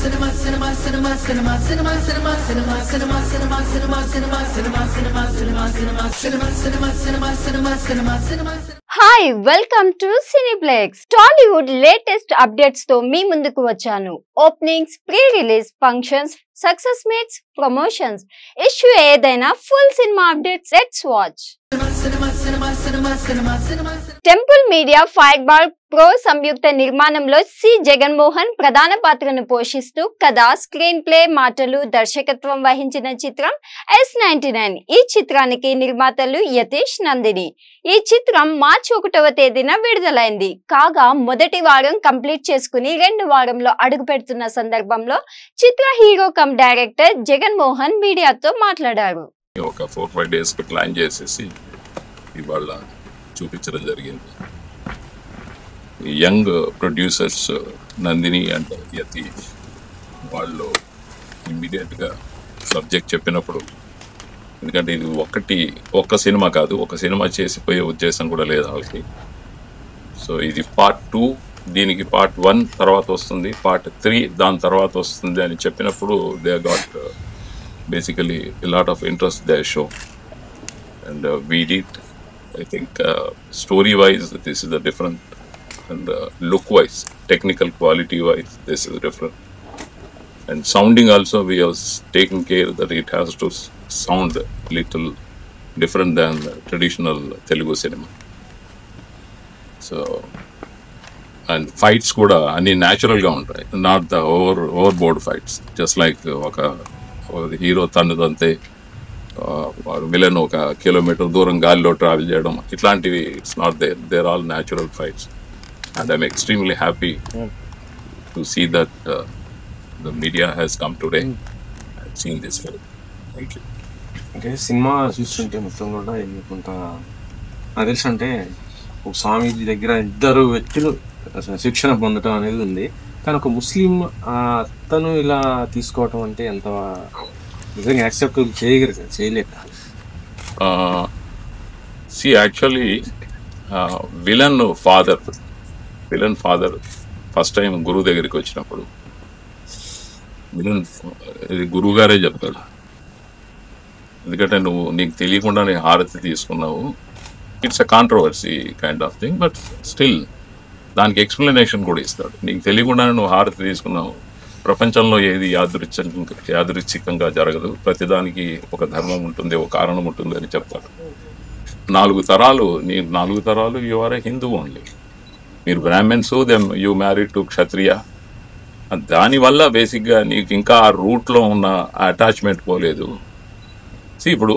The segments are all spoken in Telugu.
Hi, welcome to Cineplex. Tollywood latest updates తో మీ ముందుకు వచ్చాను. Openings, pre-release functions, success meets, promotions. Issue ఏదైనా full cinema updates. Let's watch. Temple Media Fireball Pro సంయుక్త నిర్మాణంలో సి జగన్మోహన్ ప్రధాన పాత్రను పోషిస్తూ కథ, స్క్రీన్ ప్లే, మాటలు, దర్శకత్వం వహించిన చిత్రం S99. ఈ చిత్రానికి నిర్మాతలు యతీష్, నందిని. ఈ చిత్రం మార్చి 1వ తేదీన విడుదలైంది. కాగా మొదటి వారం కంప్లీట్ చేసుకుని 2వ వారంలో అడుగు పెడుతున్న సందర్భంలో చిత్ర హీరో కమ్ డైరెక్టర్ జగన్మోహన్ మీడియాతో మాట్లాడారు. ఒక 4-5 days ప్లాన్ చేసేసి ఇవాళ చూపించడం జరిగింది. Young producers Nandini and Yatish వాళ్ళు ఇమ్మీడియట్గా సబ్జెక్ట్ చెప్పినప్పుడు, ఎందుకంటే ఇది ఒక్క సినిమా కాదు, ఒక సినిమా చేసిపోయే ఉద్దేశం కూడా లేదు వాళ్ళకి. సో ఇది పార్ట్ 2, దీనికి పార్ట్ 1 తర్వాత వస్తుంది, పార్ట్ 3 దాని తర్వాత వస్తుంది అని చెప్పినప్పుడు they got basically a lot of interest there show, and we did, I think story wise this is a different, and look wise, technical quality wise this is different, and sounding also we have taken care that it has to sound little different than traditional Telugu cinema. So and fights kuda ani natural ga untayi, not the overboard fights, just like oka hero తన్నుదంతే విలన్ 1 kilometer దూరం గాలిలో ట్రావెల్ చేయడం, ఇట్లాంటివి it's not there all natural fights. And I'm extremely happy to see that the media has come today and seen this film. Thank you. అంటే సినిమా చూస్తుంటే మొత్తం కూడా కొంత తెలుసు, అంటే ఒక స్వామీజీ దగ్గర 2 వ్యక్తులు శిక్షణ పొందడం అనేది ఉంది, కానీ ఒక ముస్లిం అతను ఇలా తీసుకోవటం అంటే ఎంత నిజంగా యాక్సెప్టబుల్ చేయలేక. See actually villain father first time గురువు దగ్గరికి వచ్చినప్పుడు విలన్ గురువు గారే చెప్తాడు, ఎందుకంటే నీకు తెలియకుండానే హారతి తీసుకున్నావు, it's a controversy kind of thing, but still దానికి ఎక్స్ప్లెనేషన్ కూడా ఇస్తాడు. నీకు తెలియకుండానే నువ్వు హారతి తీసుకున్నావు, ప్రపంచంలో ఏది యాదృచ్ఛికంగా జరగదు, ప్రతిదానికి ఒక ధర్మం ఉంటుంది, ఒక కారణం ఉంటుంది అని చెప్తాడు. 4 తరాలు you are a Hindu only, మీరు Brahmins, then you married to Kshatriya. దానివల్ల బేసిక్గా నీకు ఇంకా ఆ రూట్లో ఉన్న అటాచ్మెంట్ పోలేదు. ఇప్పుడు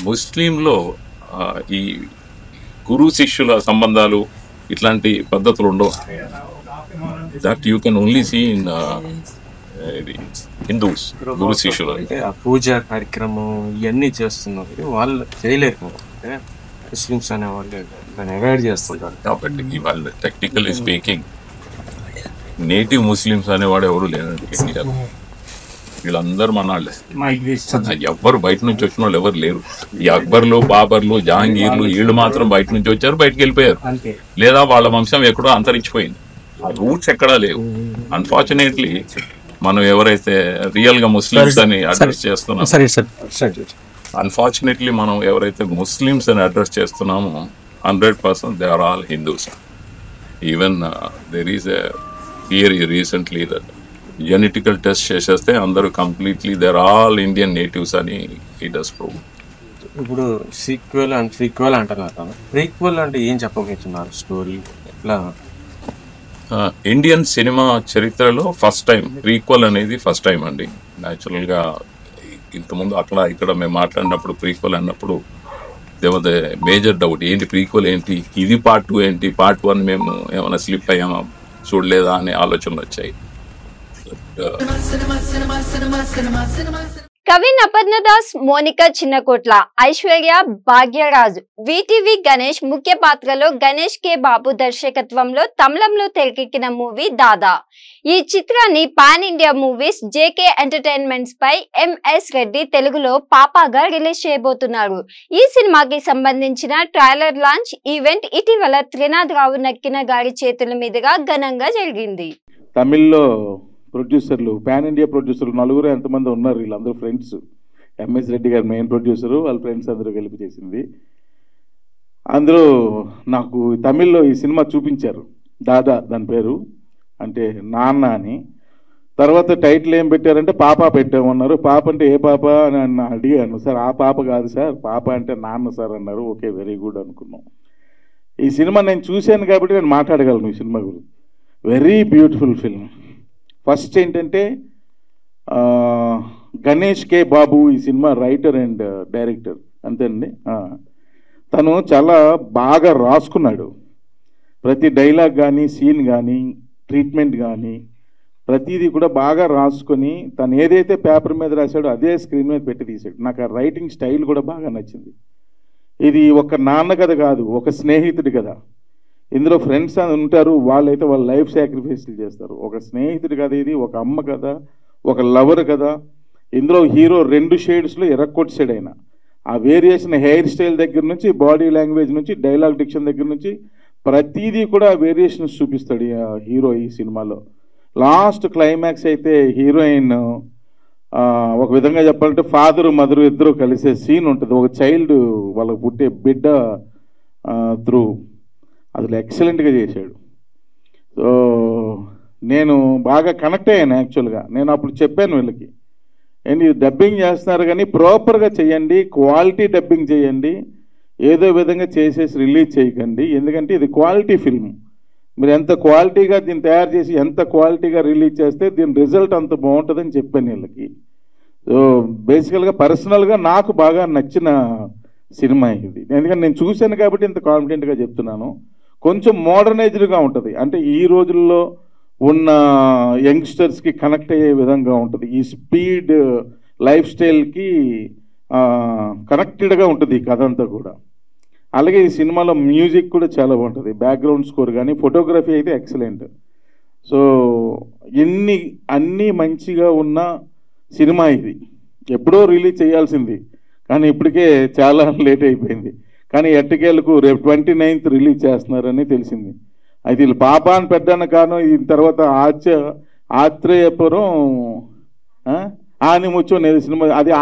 ముస్లింలో ఈ గురు శిష్యుల సంబంధాలు ఇట్లాంటి పద్ధతులు ఉండవు. That you can only see in Hindus. గురు శిష్యులు అంటే ఆ పూజ కార్యక్రమం ఇవన్నీ చేస్తున్నారు, వాళ్ళు చేయలేరు. ముస్లిమ్స్ అనే వాళ్ళు దాన్ని అవాయిడ్ చేస్తుంటారు. కాబట్టి ఇవాళ టెక్నికల్లీ స్పీకింగ్ నేటివ్ ముస్లిమ్స్ అనేవాడు ఎవరు లేరండి ఇండియాలో. వీళ్ళందరూ మనాళ్ళే, ఎవ్వరు బయట నుంచి వచ్చిన వాళ్ళు ఎవరు లేరు. ఈ అక్బర్లు, బాబర్లు, జహాంగీర్లు వీళ్ళు మాత్రం బయట నుంచి వచ్చారు, బయటకు వెళ్ళిపోయారు, లేదా వాళ్ళ వంశం ఎక్కడో అంతరించిపోయింది. ఆ రూట్స్ ఎక్కడా లేవు. అన్ఫార్చునేట్లీ మనం ఎవరైతే రియల్ గా ముస్లిమ్స్ అని అడ్రస్ చేస్తున్నామో, అన్ఫార్చునేట్లీ మనం ఎవరైతే ముస్లిమ్స్ అని అడ్రస్ చేస్తున్నామో 100% they are all Hindus. Even there is a theory recently that genetical test చేసేస్తే అందరూ completely they're all Indian natives అని ఇట్ డస్ ప్రూవ్. ఇప్పుడు సీక్వెల్ అండ్ ప్రీక్వెల్ అంటున్నారు, ప్రీక్వెల్ అంటే ఏం చెప్పబోతున్నారు స్టోరీ ఎట్లా? ఇండియన్ సినిమా చరిత్రలో ఫస్ట్ టైం ప్రీక్వెల్ అనేది ఫస్ట్ టైం అండి. న్యాచురల్గా ఇంతకుముందు అక్కడ ఇక్కడ మేము మాట్లాడినప్పుడు ప్రీక్వెల్ అన్నప్పుడు దేవద మేజర్ డౌట్, ఏంటి ప్రీక్వెల్ ఏంటి, ఇది పార్ట్ 2 ఏంటి, పార్ట్ 1 మేము ఏమైనా స్లిప్ అయ్యామా చూడలేదా అనే ఆలోచనలు వచ్చాయి. కవిన్ అపర్ణదాస్, మోనికా చిన్నకోట్ల, ఐశ్వర్య, భాగ్యరాజు, విటివి గణేష్ ముఖ్య పాత్రలో గణేష్ కే బాబు దర్శకత్వంలో తమిళంలో తెరకెక్కిన మూవీ దాదా. ఈ చిత్రాన్ని pan India movies JK Entertainments పై ఎంఎస్ రెడ్డి తెలుగులో పాపాగా రిలీజ్ చేయబోతున్నారు. ఈ సినిమాకి సంబంధించిన ట్రైలర్ లాంచ్ ఈవెంట్ ఇటీవల త్రినాథ్ రావు నక్కిన గారి చేతుల మీదుగా ఘనంగా జరిగింది. తమిళ్లో ప్రొడ్యూసర్లు, పాన్ ఇండియా ప్రొడ్యూసర్లు నలుగురు ఎంతమంది ఉన్నారు, వీళ్ళందరూ ఫ్రెండ్స్. ఎంఎస్ రెడ్డి గారు మెయిన్ ప్రొడ్యూసరు, వాళ్ళ ఫ్రెండ్స్ అందరూ కలిపి చేసింది. అందరూ నాకు తమిళ్లో ఈ సినిమా చూపించారు, దాదా దాని పేరు, అంటే నాన్న అని. తర్వాత టైటిల్ ఏం పెట్టారంటే పాప పెట్టామన్నారు. పాప అంటే ఏ పాప అని అడిగాను. సార్ ఆ పాప కాదు సార్, పాప అంటే నాన్న సార్ అన్నారు. ఓకే, వెరీ గుడ్ అనుకున్నాం. ఈ సినిమా నేను చూశాను కాబట్టి నేను మాట్లాడగలను ఈ సినిమా గురించి. Very beautiful film. ఫస్ట్ ఏంటంటే గణేష్ కే బాబు ఈ సినిమా రైటర్ అండ్ డైరెక్టర్, అంతేనండి. తను చాలా బాగా రాసుకున్నాడు. ప్రతి డైలాగ్ కానీ, సీన్ కానీ, ట్రీట్మెంట్ కానీ ప్రతిదీ కూడా బాగా రాసుకొని తను ఏదైతే పేపర్ మీద రాశాడో అదే స్క్రీన్ మీద పెట్టి తీశాడు. నాకు ఆ రైటింగ్ స్టైల్ కూడా బాగా నచ్చింది. ఇది ఒక నాన్న కథ కాదు, ఒక స్నేహితుడి కథ. ఇందులో ఫ్రెండ్స్ అని ఉంటారు, వాళ్ళైతే వాళ్ళ లైఫ్ సాక్రిఫైస్లు చేస్తారు. ఒక స్నేహితుడి కథ ఇది, ఒక అమ్మ కథ, ఒక లవర్ కథ. ఇందులో హీరో 2 షేడ్స్లో ఎర్రకొట్టాడు ఆయన. ఆ వేరియేషన్ హెయిర్ స్టైల్ దగ్గర నుంచి, బాడీ లాంగ్వేజ్ నుంచి, డైలాగ్ డిక్షన్ దగ్గర నుంచి ప్రతిదీ కూడా వేరియేషన్స్ చూపిస్తాడు హీరో ఈ సినిమాలో. లాస్ట్ క్లైమాక్స్ అయితే హీరోయిన్ ఒక విధంగా చెప్పాలంటే ఫాదరు మదరు ఇద్దరు కలిసే సీన్ ఉంటుంది. ఒక చైల్డ్ వాళ్ళకు పుట్టే బిడ్డ త్రూ, అసలు ఎక్సలెంట్గా చేశాడు. సో నేను బాగా కనెక్ట్ అయ్యాను యాక్చువల్గా. నేను అప్పుడు చెప్పాను వీళ్ళకి, ఏంటి డబ్బింగ్ చేస్తున్నారు కానీ ప్రాపర్గా చేయండి, క్వాలిటీ డబ్బింగ్ చేయండి, ఏదో విధంగా చేసేసి రిలీజ్ చేయకండి. ఎందుకంటే ఇది క్వాలిటీ ఫిల్మ్. మీరు ఎంత క్వాలిటీగా దీన్ని తయారు చేసి ఎంత క్వాలిటీగా రిలీజ్ చేస్తే దీని రిజల్ట్ అంత బాగుంటుందని చెప్పాను వీళ్ళకి. సో బేసికల్గా పర్సనల్గా నాకు బాగా నచ్చిన సినిమా ఇది. ఎందుకంటే నేను చూశాను కాబట్టి ఇంత కాన్ఫిడెంట్గా చెప్తున్నాను. కొంచెం మోడర్నైజ్డ్గా ఉంటుంది, అంటే ఈ రోజుల్లో ఉన్న యంగ్స్టర్స్కి కనెక్ట్ అయ్యే విధంగా ఉంటుంది. ఈ స్పీడ్ లైఫ్ స్టైల్కి కనెక్టెడ్గా ఉంటుంది ఈ కథ అంతా కూడా. అలాగే ఈ సినిమాలో మ్యూజిక్ కూడా చాలా బాగుంటుంది, బ్యాక్గ్రౌండ్ స్కోర్ కానీ, ఫోటోగ్రఫీ అయితే ఎక్సలెంట్. సో అన్నీ మంచిగా ఉన్న సినిమా ఇది. ఎప్పుడో రిలీజ్ చేయాల్సింది కానీ ఇప్పటికే చాలా లేట్ అయిపోయింది. కానీ ఎట్టకేలకు రేపు 29th రిలీజ్ చేస్తున్నారని తెలిసింది. అయితే వీళ్ళు పాప అని పెట్టాను కారణం ఈ తర్వాత ఆత్రేయపురం ఆని ముచ్చో నేను సినిమా అది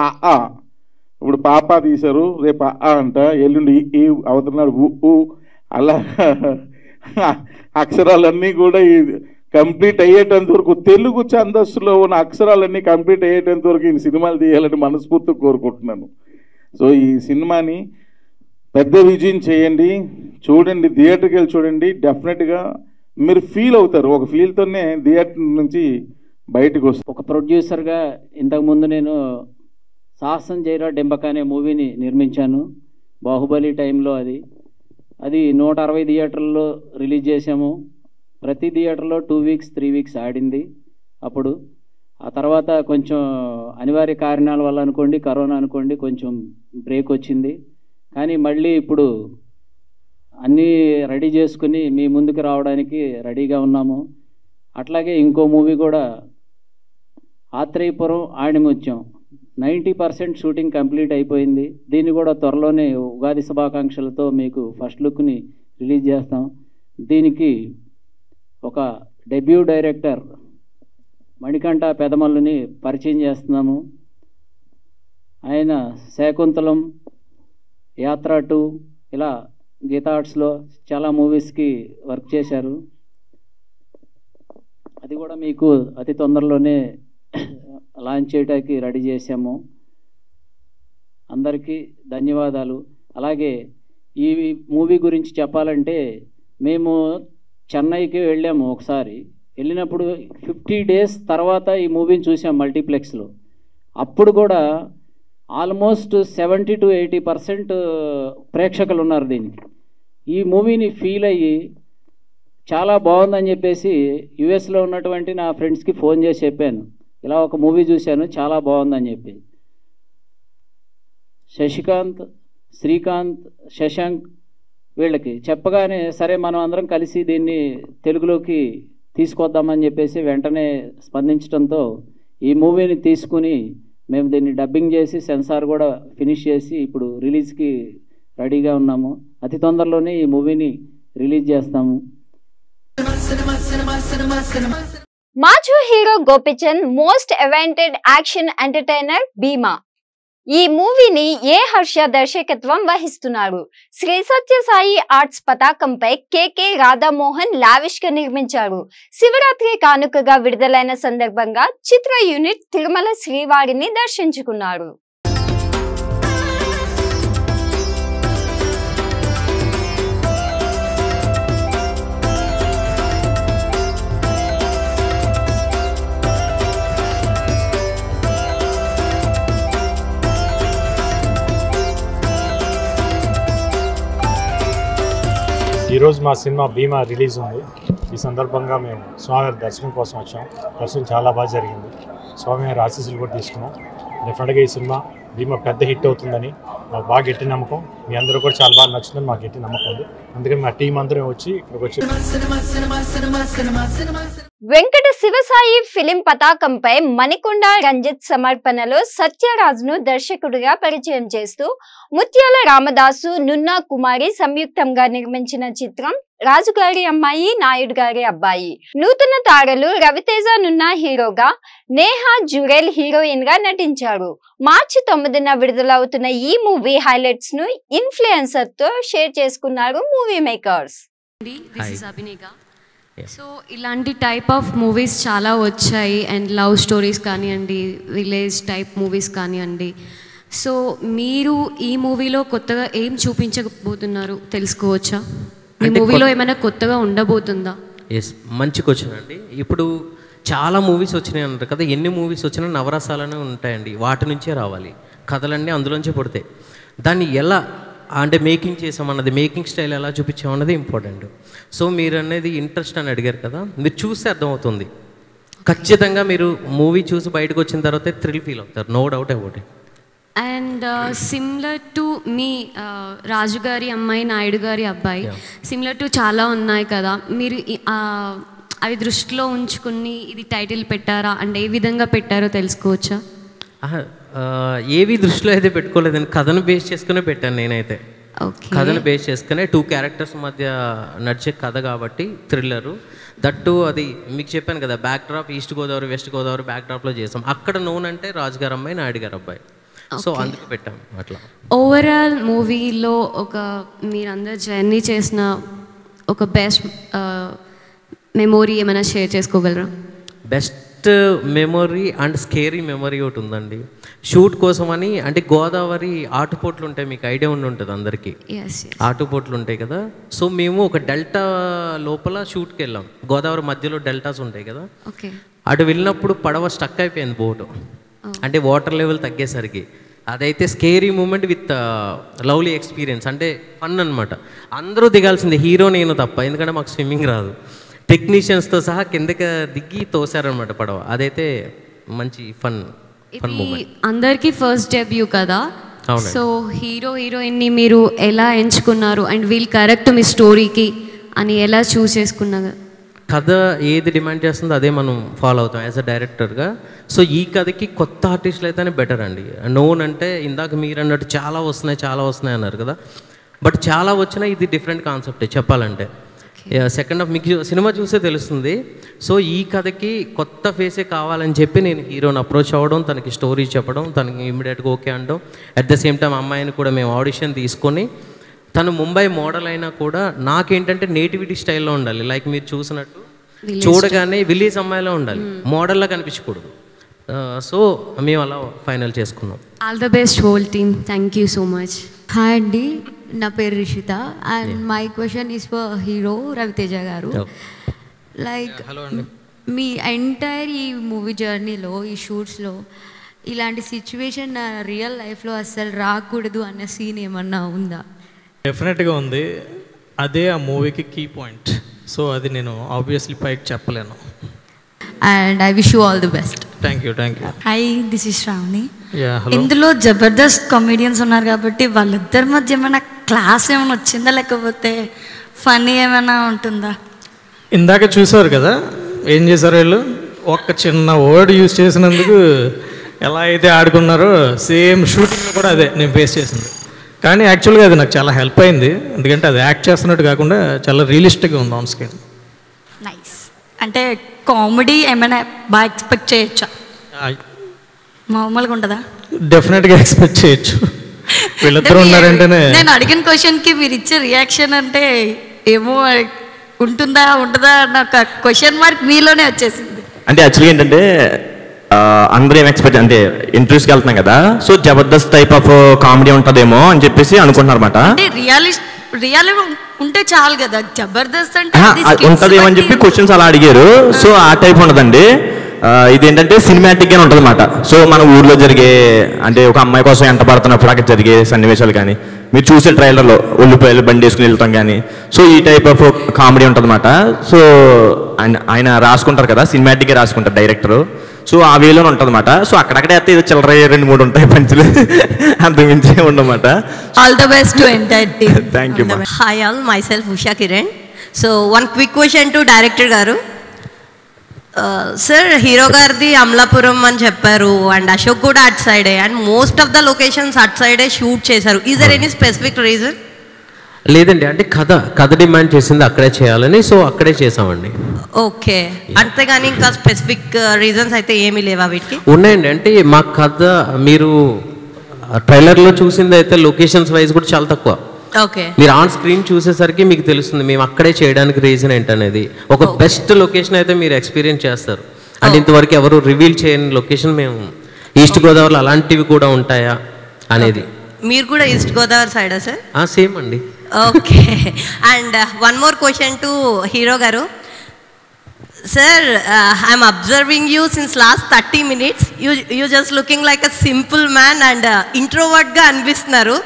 ఇప్పుడు పాప తీశారు, రేపు అంట, ఎల్లుండి ఈ అవతలనాడు ఊ, అలా అక్షరాలన్నీ కూడా కంప్లీట్ అయ్యేటంత వరకు, తెలుగు ఛందస్సులో ఉన్న అక్షరాలన్నీ కంప్లీట్ అయ్యేటంత వరకు ఈ సినిమాలు తీయాలని మనస్ఫూర్తిగా కోరుకుంటున్నాను. సో ఈ సినిమాని పెద్ద విజయం చేయండి, చూడండి, థియేటర్కి వెళ్ళి చూడండి. డెఫినెట్గా మీరు ఫీల్ అవుతారు, ఒక ఫీల్తోనే థియేటర్ నుంచి బయటకు వస్తారు. ఒక ప్రొడ్యూసర్గా ఇంతకుముందు నేను సాహసం జైరా డెంబక అనే మూవీని నిర్మించాను, బాహుబలి టైంలో. అది 160 థియేటర్లలో రిలీజ్ చేసాము. ప్రతి థియేటర్లో 2 weeks 3 weeks ఆడింది. అప్పుడు ఆ తర్వాత కొంచెం అనివార్య కారణాల వల్ల అనుకోండి, కరోనా అనుకోండి, కొంచెం బ్రేక్ వచ్చింది. కానీ మళ్ళీ ఇప్పుడు అన్నీ రెడీ చేసుకుని మీ ముందుకు రావడానికి రెడీగా ఉన్నాము. అట్లాగే ఇంకో మూవీ కూడా ఆత్రేయపురం ఆణిముత్యం 90% షూటింగ్ కంప్లీట్ అయిపోయింది. దీన్ని కూడా త్వరలోనే ఉగాది శుభాకాంక్షలతో మీకు ఫస్ట్ లుక్ని రిలీజ్ చేస్తాం. దీనికి ఒక డెబ్యూ డైరెక్టర్ మణికంఠ పెదమల్లుని పరిచయం చేస్తున్నాము. ఆయన శాకుంతలం, యాత్ర 2 ఇలా గీతా ఆర్ట్స్లో చాలా మూవీస్కి వర్క్ చేశారు. అది కూడా మీకు అతి తొందరలోనే లాంచ్ చేయడానికి రెడీ చేసాము. అందరికీ ధన్యవాదాలు. అలాగే ఈ మూవీ గురించి చెప్పాలంటే మేము చెన్నైకి వెళ్ళాము ఒకసారి. వెళ్ళినప్పుడు 50 days తర్వాత ఈ మూవీని చూసాం మల్టీప్లెక్స్లో. అప్పుడు కూడా ఆల్మోస్ట్ 70 to 80% ప్రేక్షకులు ఉన్నారు దీనికి. ఈ మూవీని ఫీల్ అయ్యి చాలా బాగుందని చెప్పేసి యుఎస్లో ఉన్నటువంటి నా ఫ్రెండ్స్కి ఫోన్ చేసి చెప్పాను, ఇలా ఒక మూవీ చూశాను చాలా బాగుందని చెప్పి. శశికాంత్, శ్రీకాంత్, శశాంక్ వీళ్ళకి చెప్పగానే సరే మనం అందరం కలిసి దీన్ని తెలుగులోకి తీసుకొద్దామని చెప్పేసి వెంటనే స్పందించడంతో ఈ మూవీని తీసుకుని మేము దీన్ని డబ్బింగ్ చేసి సెన్సార్ కూడా ఫినిష్ చేసి ఇప్పుడు రిలీజ్కి రెడీగా ఉన్నాము. అతి తొందరలోనే ఈ మూవీని రిలీజ్ చేస్తాము. మాజీ hero Gopichand most awaited action entertainer Bhimaa. ఈ మూవీని ఏ హర్ష దర్శకత్వం వహిస్తున్నారు. శ్రీ సత్యసాయి ఆర్ట్స్ పతాకంపై కేకే రాధామోహన్ లావిష్ గా నిర్మించారు. శివరాత్రి కానుకగా విడుదలైన సందర్భంగా చిత్ర యూనిట్ తిరుమల శ్రీవారిని దర్శించుకున్నారు. ఈరోజు మా సినిమా భీమా రిలీజ్ ఉంది. ఈ సందర్భంగా మేము స్వామివారి దర్శనం కోసం వచ్చాం. దర్శనం చాలా బాగా జరిగింది. స్వామివారి ఆశీస్సులు కూడా తీసుకున్నాం. డెఫినెట్గా ఈ సినిమా భీమా పెద్ద హిట్ అవుతుందని మాకు బాగా గట్టి నమ్మకం. మీ అందరూ కూడా చాలా బాగా నచ్చుతుందని మాకు గట్టి నమ్మకం ఉంది. అందుకని మా టీం అందరం వచ్చి ఇక్కడికి వచ్చి వెంకట శివసాయి ఫిలిం పతాకంపై మణికొండ రంజిత్ సమర్పణలో సత్యరాజ్ ను దర్శకుడిగా పరిచయం చేస్తూ ముత్యాల రామదాసు, నున్నా కుమారి సంయుక్తంగా నిర్మించిన చిత్రం రాజుగారి అమ్మాయి, నాయుడు గారి అబ్బాయి. నూతన తారలు రవితేజ, నున్నా హీరోగా, నేహా జురేల్ హీరోయిన్ గా నటించారు. మార్చి 9న విడుదలవుతున్న ఈ మూవీ హైలైట్స్ ను ఇన్ఫ్లుయెన్సర్ తో షేర్ చేసుకున్నారు మూవీ మేకర్స్. సో ఇలాంటి టైప్ ఆఫ్ మూవీస్ చాలా వచ్చాయి. అండ్ లవ్ స్టోరీస్ కానివ్వండి, విలేజ్ టైప్ మూవీస్ కానివ్వండి. సో మీరు ఈ మూవీలో కొత్తగా ఏం చూపించబోతున్నారు తెలుసుకోవచ్చా? ఈ మూవీలో ఏమైనా కొత్తగా ఉండబోతుందా? ఎస్, మంచి క్వశ్చన్ అండి. ఇప్పుడు చాలా మూవీస్ వచ్చినాయి అంటారు కదా. ఎన్ని మూవీస్ వచ్చినా నవరసాలనే ఉంటాయండి. వాటి నుంచే రావాలి, కథలన్నీ అందులోంచే పుడతాయి. దాన్ని ఎలా అంటే మేకింగ్ చేసామన్నది, మేకింగ్ స్టైల్ ఎలా చూపించామన్నది ఇంపార్టెంట్. సో మీరు అనేది ఇంట్రెస్ట్ అని అడిగారు కదా, మీరు చూస్తే అర్థమవుతుంది. ఖచ్చితంగా మీరు మూవీ చూసి బయటకు వచ్చిన తర్వాత థ్రిల్ ఫీల్ అవుతారు, no doubt about it. And similar to మీ రాజుగారి అమ్మాయి, నాయుడు గారి అబ్బాయి, సిమిలర్ టు చాలా ఉన్నాయి కదా. మీరు అవి దృష్టిలో ఉంచుకుని ఇది టైటిల్ పెట్టారా? అంటే ఏ విధంగా పెట్టారో తెలుసుకోవచ్చా? ఏవి దృష్టిలో అయితే పెట్టుకోలేదండి, కథను బేస్ చేసుకునే పెట్టాను నేనైతే. కథను బేస్ చేసుకునే 2 క్యారెక్టర్స్ మధ్య నడిచే కథ కాబట్టి థ్రిల్లరు. దట్టు అది మీకు చెప్పాను కదా, backdrop east Godavari west Godavari బ్యాక్ డ్రాప్లో చేసాం. అక్కడ నోన్ అంటే రాజుగారి అమ్మాయి, నాయుడు గారి అబ్బాయి. సో అందుకు పెట్టాం అట్లా. ఓవరాల్ మూవీలో ఒక మీరందరూ జర్నీ చేసిన ఒక బెస్ట్ మెమొరీ ఏమైనా షేర్ చేసుకోగలరా? Best memory and scary memory ఒకటి ఉందండి. షూట్ కోసం అని, అంటే గోదావరి ఆటుపోట్లు ఉంటాయి, మీకు ఐడియా ఉండి ఉంటుంది అందరికీ. ఆటుపోట్లు ఉంటాయి కదా. సో మేము ఒక డెల్టా లోపల షూట్కి వెళ్ళాం. గోదావరి మధ్యలో డెల్టాస్ ఉంటాయి కదా. అటు వెళ్ళినప్పుడు పడవ స్టక్ అయిపోయింది బోటు, అంటే వాటర్ లెవెల్ తగ్గేసరికి. అదైతే scary moment with lovely experience, అంటే ఫన్ అనమాట. అందరూ దిగాల్సిందే, హీరో నేను తప్ప, ఎందుకంటే మాకు స్విమ్మింగ్ రాదు. టెక్నీషియన్స్తో సహా కిందకి దిగి తోసారనమాట పడవ. అదైతే మంచి ఫన్ మూమెంట్. అందరికీ ఫస్ట్ డెబ్యూ కదా. సో హీరో హీరోయిన్ని మీరు ఎలా ఎంచుకున్నారు? అండ్ వీళ్ళు కరెక్ట్ మీ స్టోరీకి అని ఎలా చూస్ చేసుకున్నారు? కథ ఏది డిమాండ్ చేస్తుందో అదే మనం ఫాలో అవుతాం యాజ్ అ డైరెక్టర్గా. సో ఈ కథకి కొత్త ఆర్టిస్టులు అయితేనే బెటర్ అండి. నోన్ అంటే ఇందాక మీరు అన్నట్టు చాలా వస్తున్నాయి అన్నారు కదా, బట్ చాలా వచ్చినా ఇది డిఫరెంట్ కాన్సెప్టే చెప్పాలంటే. సెకండ్ హాఫ్ మీకు సినిమా చూసే తెలుస్తుంది. సో ఈ కథకి కొత్త ఫేసే కావాలని చెప్పి నేను హీరోని అప్రోచ్ అవ్వడం, తనకి స్టోరీ చెప్పడం, తనకి ఇమ్మీడియట్గా ఓకే అనడం. అట్ ద సేమ్ టైం అమ్మాయిని కూడా మేము ఆడిషన్ తీసుకొని, తను ముంబై మోడల్ అయినా కూడా నాకేంటంటే నేటివిటీ స్టైల్లో ఉండాలి. లైక్ మీరు చూసినట్టు చూడగానే విలేజ్ అమ్మాయిలో ఉండాలి, మోడల్లా కనిపించకూడదు. సో మేము అలా ఫైనల్ చేసుకున్నాం. All the best whole team. Thank you so much. Hi అండి, నా పేరు Rishita and my question is for hero Raviteja గారు. లైక్ మీ ఎంటైర్ ఈ మూవీ జర్నీలో, ఈ షూట్స్లో ఇలాంటి సిచ్యువేషన్ నా రియల్ లైఫ్లో అస్సలు రాకూడదు అన్న సీన్ ఏమన్నా ఉందా? డెఫినెట్గా ఉంది. అదే ఆ మూవీకి కీ పాయింట్. సో అది నేను ఆబ్వియస్లీ పైకి చెప్పలేను. And I wish you all the best. Thank you. Hi, this is Shravani. Hello. ఇందులో జబర్దస్త్ కామెడియన్స్ ఉన్నారు కాబట్టి వాళ్ళిద్దరి మధ్య ఏమైనా క్లాస్ ఏమైనా వచ్చిందా, లేకపోతే ఫన్నీ ఏమైనా ఉంటుందా? ఇందాక చూసారు కదా ఏం చేశారు వీళ్ళు. ఒక చిన్న వర్డ్ యూజ్ చేసినందుకు ఎలా అయితే ఆడుకున్నారో సేమ్ షూటింగ్లో కూడా అదే నేను ఫేస్ చేసింది. కానీ యాక్చువల్గా అది నాకు చాలా హెల్ప్ అయింది, ఎందుకంటే అది యాక్ట్ చేస్తున్నట్టు కాకుండా చాలా రియలిస్టిక్గా ఉంది ఆన్ స్క్రీన్. నైస్. అంటే కామెడీ ఏమైనా బాగా ఎక్స్పెక్ట్ చేయొచ్చా? మామూలుగా ఉంటుందా? డెఫినెట్గా ఎక్స్పెక్ట్ చేయొచ్చు. వీళ్ళిద్దరు ఉన్నారంటేనే నేను అడిగిన క్వశ్చన్కి మీరు ఇచ్చే రియాక్షన్ అంటే ఏమో ఉంటుందా నాకు క్వశ్చన్ మార్క్ మీలోనే వచ్చేసింది. అంటే యాక్చువల్గా ఏంటంటే అందరూ ఏం ఎక్స్పెక్ట్ అంటే ఇంటర్వ్యూస్కి వెళ్తున్నాం కదా, so Jabardasth type of comedy ఉంటుందేమో అని చెప్పేసి అనుకుంటున్నారు అనమాట. అంటే రియల్ ఉంటే చాలు కదా, జబర్దస్త్ అంటే ఉంటుందేమో అని చెప్పి క్వశ్చన్స్ అలా అడిగారు. సో ఆ టైప్ ఉండదండి. ఇదేంటంటే సినిమాటిక్గానే ఉంటుంది అనమాట. సో మన ఊర్లో జరిగే అంటే ఒక అమ్మాయి కోసం ఎంట పడుతున్నప్పుడు అక్కడ జరిగే సన్నివేశాలు కానీ మీరు చూసే ట్రైలర్లో ఉల్లిపాయలు బండి వేసుకుని వెళ్తాం కానీ, సో ఈ టైప్ ఆఫ్ కామెడీ ఉంటుంది అనమాట. సో ఆయన రాసుకుంటారు కదా, సినిమాటిక్గా రాసుకుంటారు డైరెక్టర్. సో ఆ వేలోనే ఉంటుంది అనమాట. సో అక్కడక్కడే అయితే ఏదో చిల్లర 2-3 ఉంటాయి పంచులు, అంతకు మించి ఉండమాట. All the best to entire team. Thank you. Hi all, myself Usha Kiran. So one quick question to director గారు. సార్, హీరో గారిది అమలాపురం అని చెప్పారు అండ్ అశోక్ కూడా అట్ సైడే and most of the locations at సైడే షూట్ చేశారు. Is there any specific reason? లేదండి, అంటే కథ డిమాండ్ చేసింది అక్కడే చేయాలని, సో అక్కడే చేసామండి. ఓకే, అంతేగాని ఇంకా స్పెసిఫిక్ రీజన్స్ అయితే ఏమీ లేవా వీటికి? ఉన్నాయండి. అంటే మా కథ మీరు ట్రైలర్లో చూసింది అయితే లొకేషన్స్ వైజ్ కూడా చాలా తక్కువ. ఓకే, మీరు ఆన్ స్క్రీన్ చూసేసరికి మీకు తెలుస్తుంది మేము అక్కడే చేయడానికి రీజన్ ఏంటనేది. ఒక బెస్ట్ లొకేషన్ అయితే మీరు ఎక్స్పీరియన్స్ చేస్తారు. అంటే ఇంతవరకు ఎవరు రివీల్ చేయని లొకేషన్ మేము ఈస్ట్ గోదావరిలో అలాంటివి కూడా ఉంటాయా అనేది. మీరు కూడా ఈస్ట్ గోదావరి సైడా సార్? సేమ్ అండి. Okay, and one more question to hero గారు. Sir, I'm observing you since last 30 minutes. You just looking like a simple man and introvert ga అనిపిస్తున్నారు.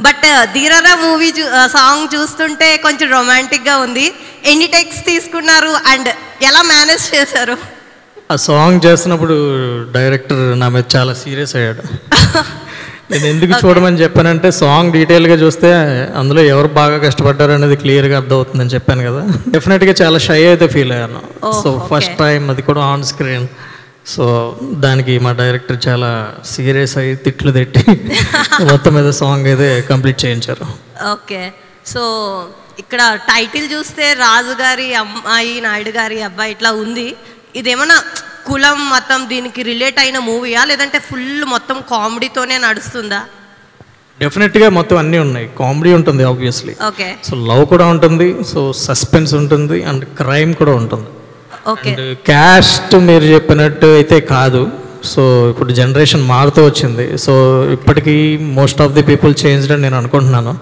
బట్ ధీరరా మూవీ సాంగ్ చూస్తుంటే కొంచెం రొమాంటిక్గా ఉంది. ఎన్ని టెక్స్ తీసుకున్నారు అండ్ ఎలా మేనేజ్ చేశారు? ఆ సాంగ్ చేస్తున్నప్పుడు డైరెక్టర్ నా మీద చాలా సీరియస్ అయ్యాడు. నేను ఎందుకు చూడమని చెప్పానంటే సాంగ్ డీటెయిల్గా చూస్తే అందులో ఎవరు బాగా కష్టపడ్డారు అనేది క్లియర్గా అర్థమవుతుందని చెప్పాను కదా. డెఫినెట్గా చాలా షై అయితే ఫీల్ అయ్యాను. సో ఫస్ట్ టైం అది కూడా ఆన్ స్క్రీన్. సో దానికి మా డైరెక్టర్ చాలా సీరియస్ అయ్యి తిట్లు తిట్టి మొత్తం మీద సాంగ్ అయితే కంప్లీట్ చేయించారు. ఓకే, సో ఇక్కడ టైటిల్ చూస్తే రాజు గారి అమ్మాయి నాయుడు గారి అబ్బాయి ఇట్లా ఉంది. ఇదేమన్నా కులం మతం దీనికి రిలేట్ అయిన మూవీయా లేదంటే ఫుల్ మొత్తం కామెడీతోనే నడుస్తుందా? డెఫినెట్గా మొత్తం అన్నీ ఉన్నాయి. కామెడీ ఉంటుంది ఆబ్వియస్లీ. ఓకే, సో లవ్ కూడా ఉంటుంది, సో సస్పెన్స్ ఉంటుంది అండ్ క్రైమ్ కూడా ఉంటుంది. ఓకే, క్యాస్ట్ మీరు చెప్పినట్టు అయితే కాదు. సో ఇప్పుడు జనరేషన్ మారుతూ వచ్చింది. సో ఇప్పటికీ most of the people changed అని నేను అనుకుంటున్నాను.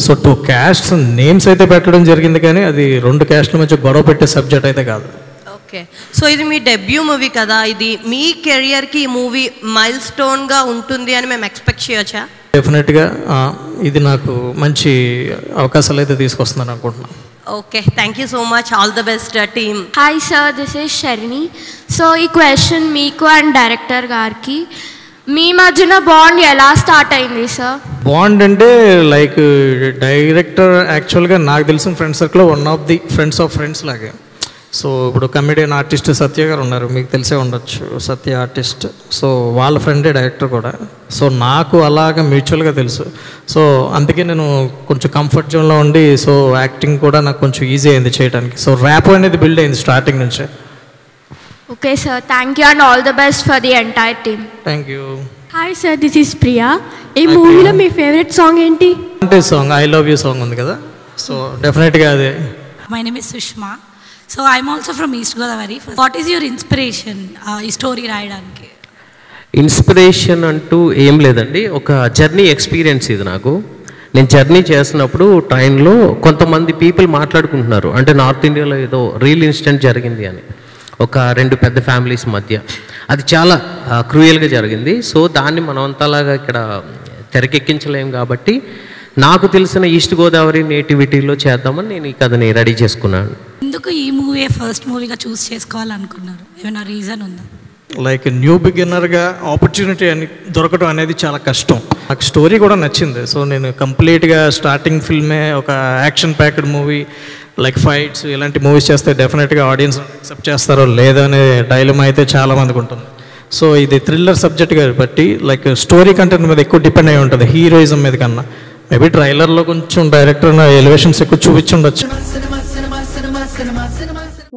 సో 2 క్యాస్ట్ నేమ్స్ అయితే పెట్టడం జరిగింది కానీ అది 2 క్యాస్ట్ల మధ్య గొడవ పెట్టే సబ్జెక్ట్ అయితే కాదు. ఓకే, సో ఇది మీ డెబ్యూ మూవీ కదా, ఇది మీ కెరియర్కి ఈ మూవీ మైల్ స్టోన్గా ఉంటుంది అని మేము ఎక్స్పెక్ట్ చేయొచ్చా? డెఫినెట్గా ఇది నాకు మంచి అవకాశాలు అయితే తీసుకొస్తుందని అనుకుంటున్నాను. Okay, thank you so much. All the best team. Hi sir, this is Sharni. So ఈ క్వశ్చన్ మీకు అండ్ డైరెక్టర్ గారికి, మీ మధ్యన బాండ్ ఎలా స్టార్ట్ అయింది సార్? బాండ్ అంటే లైక్ డైరెక్టర్ యాక్చువల్గా నాకు తెలిసిన ఫ్రెండ్ సర్కిల్లో one of the friends of friends లాగే. సో ఇప్పుడు కమెడియన్ ఆర్టిస్ట్ సత్య గారు ఉన్నారు, మీకు తెలిసే ఉండొచ్చు, సత్య ఆర్టిస్ట్. సో వాళ్ళ ఫ్రెండే డైరెక్టర్ కూడా. సో నాకు అలాగా మ్యూచువల్గా తెలుసు. సో అందుకే నేను కొంచెం కంఫర్ట్ జోన్లో ఉండి సో యాక్టింగ్ కూడా నాకు కొంచెం ఈజీ అయింది చేయడానికి. సో ర్యాప్ అనేది బిల్డ్ అయింది స్టార్టింగ్ నుంచే. Okay sir, thank you and all the best for the entire team. Thank you. Hi sir, this is Priya. ఈ మూవీలో మీ ఫేవరెట్ సాంగ్ ఏంటి? అంటే song I love you song ఉంది కదా, సో డెఫినెట్గా అదే. My name is Sushma. So I'm also from east Godavari. What is your inspiration ఈ స్టోరీ రాయడానికి? ఇన్స్పిరేషన్ అంటూ ఏం లేదండి, ఒక జర్నీ ఎక్స్పీరియన్స్ ఇది నాకు. నేను జర్నీ చేస్తున్నప్పుడు ట్రైన్లో కొంతమంది పీపుల్ మాట్లాడుకుంటున్నారు, అంటే నార్త్ ఇండియాలో ఏదో రియల్ ఇన్సిడెంట్ జరిగింది అని, ఒక 2 పెద్ద ఫ్యామిలీస్ మధ్య. అది చాలా క్రూయల్గా జరిగింది. సో దాన్ని మనం అంతలాగా ఇక్కడ తెరకెక్కించలేం కాబట్టి నాకు తెలిసిన ఈస్ట్ గోదావరి నేటివిటీలో చేద్దామని నేను ఈ కథని రెడీ చేసుకున్నాను. ఎందుకు ఈ మూవీ ఫస్ట్ మూవీగా చూస్ చేసుకోవాలనుకున్నారు? ఏమైనా రీజన్ ఉందా? లైక్ న్యూ బిగినర్గా ఆపర్చునిటీ అని దొరకడం అనేది చాలా కష్టం. నాకు స్టోరీ కూడా నచ్చింది. సో నేను కంప్లీట్గా స్టార్టింగ్ ఫిల్మే ఒక action packed movie like fights ఇలాంటి మూవీస్ చేస్తే డెఫినెట్గా ఆడియన్స్ యాక్సెప్ట్ చేస్తారో లేదో అనే డైలమా అయితే చాలామందికి ఉంటుంది. సో ఇది థ్రిల్లర్ సబ్జెక్ట్గా బట్టి లైక్ స్టోరీ కంటెంట్ మీద ఎక్కువ డిపెండ్ అయి ఉంటుంది హీరోయిజం మీద కన్నా. మేబీ ట్రైలర్లో కొంచెం డైరెక్టర్ ఎలివేషన్స్ ఎక్కువ చూపించి ఉండొచ్చు.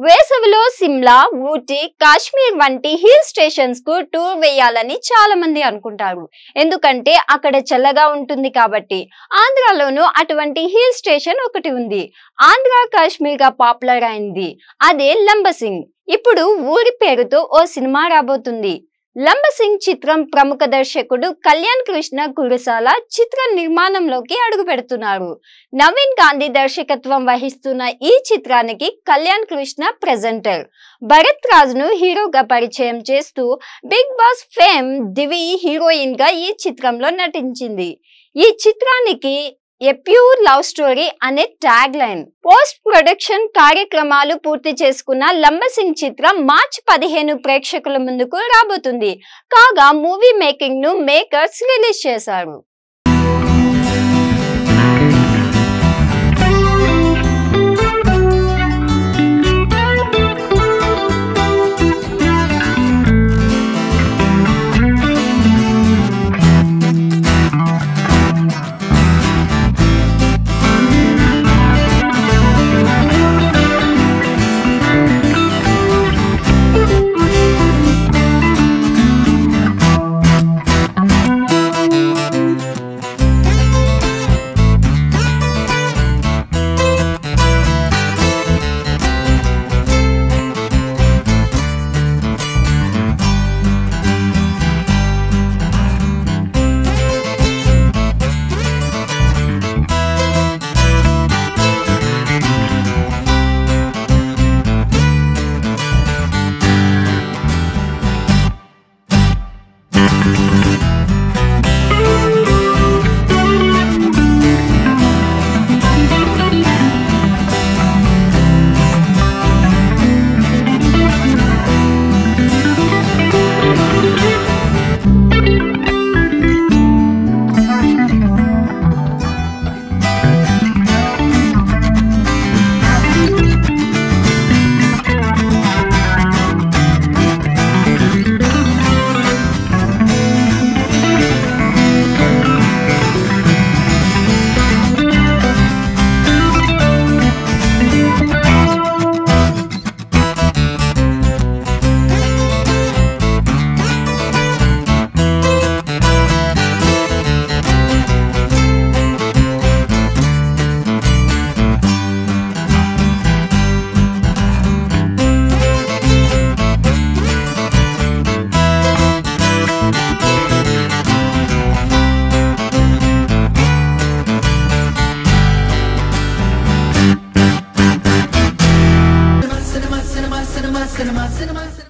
వేసవిలో సిమ్లా, ఊటీ, కాశ్మీర్ వంటి హిల్ స్టేషన్స్ కు టూర్ వేయాలని చాలా మంది అనుకుంటారు. ఎందుకంటే అక్కడ చల్లగా ఉంటుంది కాబట్టి. ఆంధ్రాలోనూ అటువంటి హిల్ స్టేషన్ ఒకటి ఉంది. ఆంధ్ర కాశ్మీర్ గా పాపులర్ అయింది. అదే లంబసింగ్. ఇప్పుడు ఊరి పేరుతో ఓ సినిమా రాబోతుంది. లంబసింగ్ చిత్రం ప్రముఖ దర్శకుడు కళ్యాణ్ కృష్ణ కురసాల చిత్ర నిర్మాణంలోకి అడుగు పెడుతున్నారు. నవీన్ గాంధీ దర్శకత్వం వహిస్తున్న ఈ చిత్రానికి కళ్యాణ్ కృష్ణ ప్రెజెంటర్. భరత్ రాజ్ను హీరోగా పరిచయం చేస్తూ బిగ్ బాస్ ఫేమ్ దివి హీరోయిన్ గా ఈ చిత్రంలో నటించింది. ఈ చిత్రానికి ఏ ప్యూర్ లవ్ స్టోరీ అనే ట్యాగ్ లైన్. పోస్ట్ ప్రొడక్షన్ కార్యక్రమాలు పూర్తి చేసుకున్న లంబసింగ్ చిత్రం మార్చి 15 ప్రేక్షకుల ముందుకు రాబోతుంది. కాగా మూవీ మేకింగ్ ను మేకర్స్ రిలీజ్ చేశారు.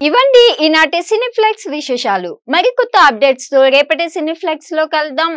ఇవండి ఈనాటి సినిఫ్లెక్స్ విశేషాలు. మరికొత్త అప్డేట్స్ తో రేపటి సినిఫ్లెక్స్ లో కలుద్దాం.